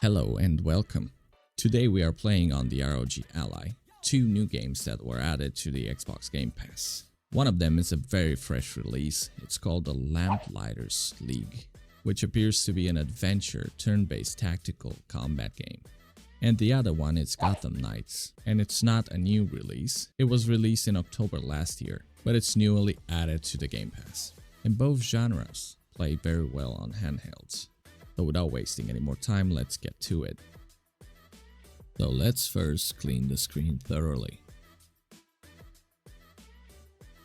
Hello and welcome. Today we are playing on the ROG Ally, two new games that were added to the Xbox Gamepass. One of them is a very fresh release. It's called the Lamplighters League, which appears to be an adventure turn-based tactical combat game. And the other one is Gotham Knights, and it's not a new release. It was released in October last year, but it's newly added to the Game Pass. And both genres play very well on handhelds. So without wasting any more time, let's get to it. So let's first clean the screen thoroughly.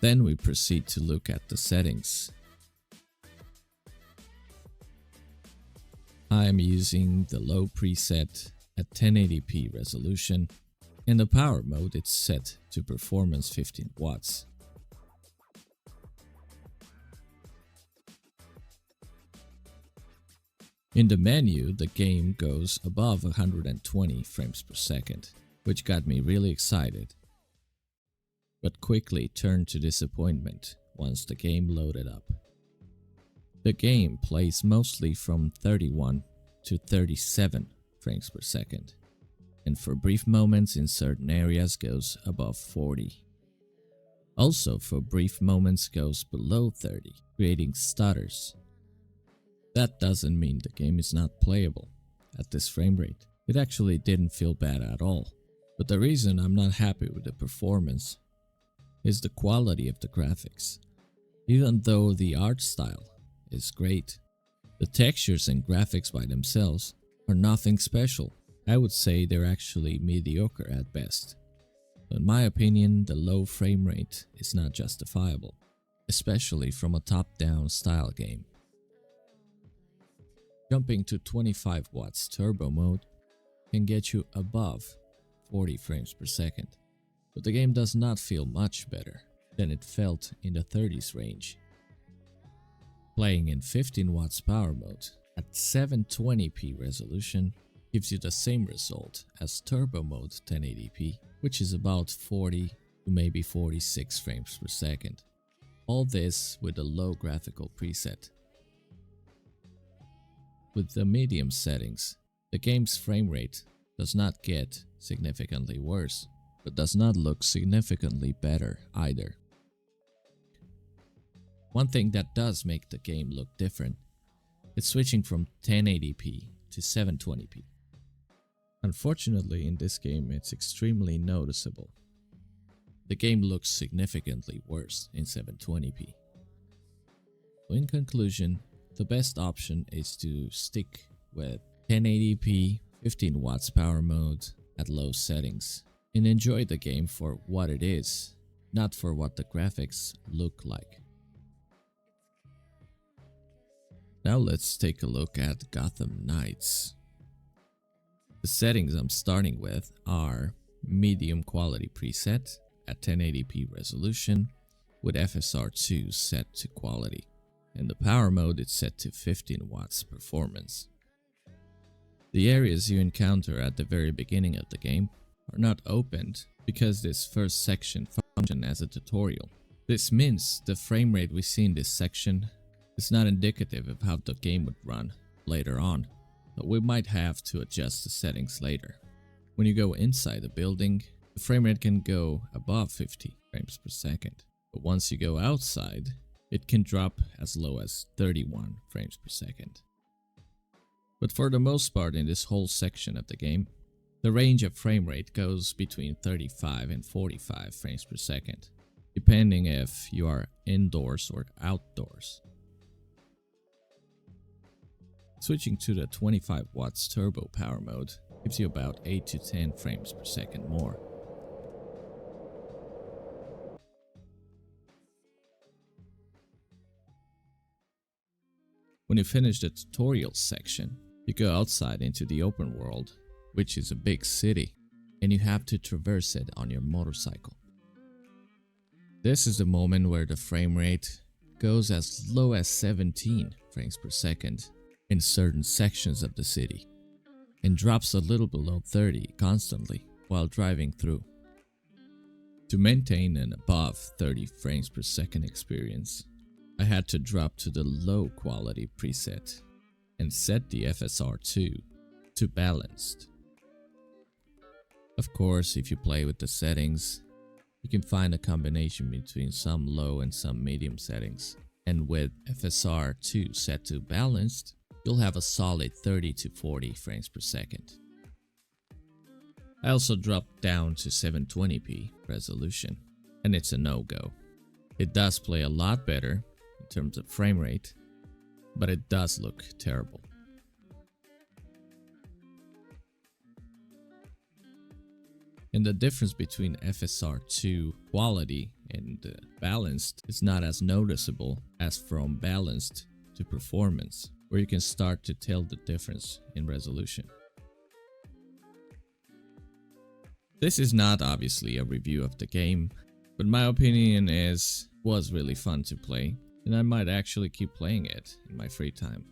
Then we proceed to look at the settings. I am using the low preset at 1080p resolution. In the power mode it's set to performance 15 watts. In the menu, the game goes above 120 frames per second, which got me really excited, but quickly turned to disappointment once the game loaded up. The game plays mostly from 31 to 37 frames per second, and for brief moments in certain areas goes above 40. Also for brief moments goes below 30, creating stutters. That doesn't mean the game is not playable at this frame rate. It actually didn't feel bad at all. But the reason I'm not happy with the performance is the quality of the graphics. Even though the art style is great, the textures and graphics by themselves are nothing special. I would say they're actually mediocre at best. In my opinion, the low frame rate is not justifiable, especially from a top-down style game. Jumping to 25 watts turbo mode can get you above 40 frames per second, but the game does not feel much better than it felt in the 30s range. Playing in 15 watts power mode at 720p resolution gives you the same result as turbo mode 1080p, which is about 40 to maybe 46 frames per second. All this with a low graphical preset. With the medium settings, the game's frame rate does not get significantly worse, but does not look significantly better either. One thing that does make the game look different is switching from 1080p to 720p. Unfortunately, in this game it's extremely noticeable. The game looks significantly worse in 720p. So in conclusion, the best option is to stick with 1080p 15 watts power mode at low settings and enjoy the game for what it is, not for what the graphics look like. Now let's take a look at Gotham Knights. The settings I'm starting with are medium quality preset at 1080p resolution with FSR2 set to quality. In the power mode it's set to 15 watts performance. The areas you encounter at the very beginning of the game are not opened because this first section functions as a tutorial. This means the frame rate we see in this section is not indicative of how the game would run later on, but we might have to adjust the settings later. When you go inside the building, the frame rate can go above 50 frames per second, but once you go outside, it can drop as low as 31 frames per second. But for the most part in this whole section of the game, the range of frame rate goes between 35 and 45 frames per second, depending if you are indoors or outdoors. Switching to the 25 watts turbo power mode gives you about 8 to 10 frames per second more. When you finish the tutorial section, you go outside into the open world, which is a big city, and you have to traverse it on your motorcycle. This is the moment where the frame rate goes as low as 17 frames per second in certain sections of the city, and drops a little below 30 constantly while driving through. To maintain an above 30 frames per second experience, I had to drop to the low quality preset and set the FSR2 to balanced. Of course, if you play with the settings, you can find a combination between some low and some medium settings. And with FSR 2 set to balanced, you'll have a solid 30 to 40 frames per second. I also dropped down to 720p resolution, and it's a no-go. It does play a lot better in terms of frame rate, but it does look terrible. And the difference between FSR2 quality and balanced is not as noticeable as from balanced to performance, where you can start to tell the difference in resolution. This is not obviously a review of the game, but my opinion is it was really fun to play, and I might actually keep playing it in my free time.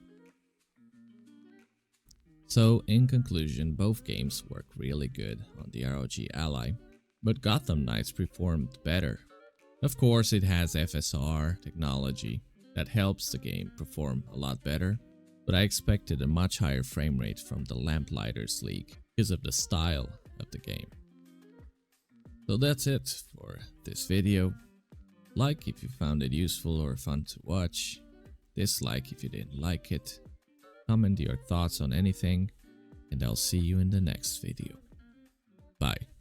So in conclusion, both games work really good on the ROG Ally, but Gotham Knights performed better. Of course, it has FSR technology that helps the game perform a lot better, but I expected a much higher frame rate from the Lamplighters League because of the style of the game. So that's it for this video. Like if you found it useful or fun to watch, dislike if you didn't like it, comment your thoughts on anything, and I'll see you in the next video. Bye.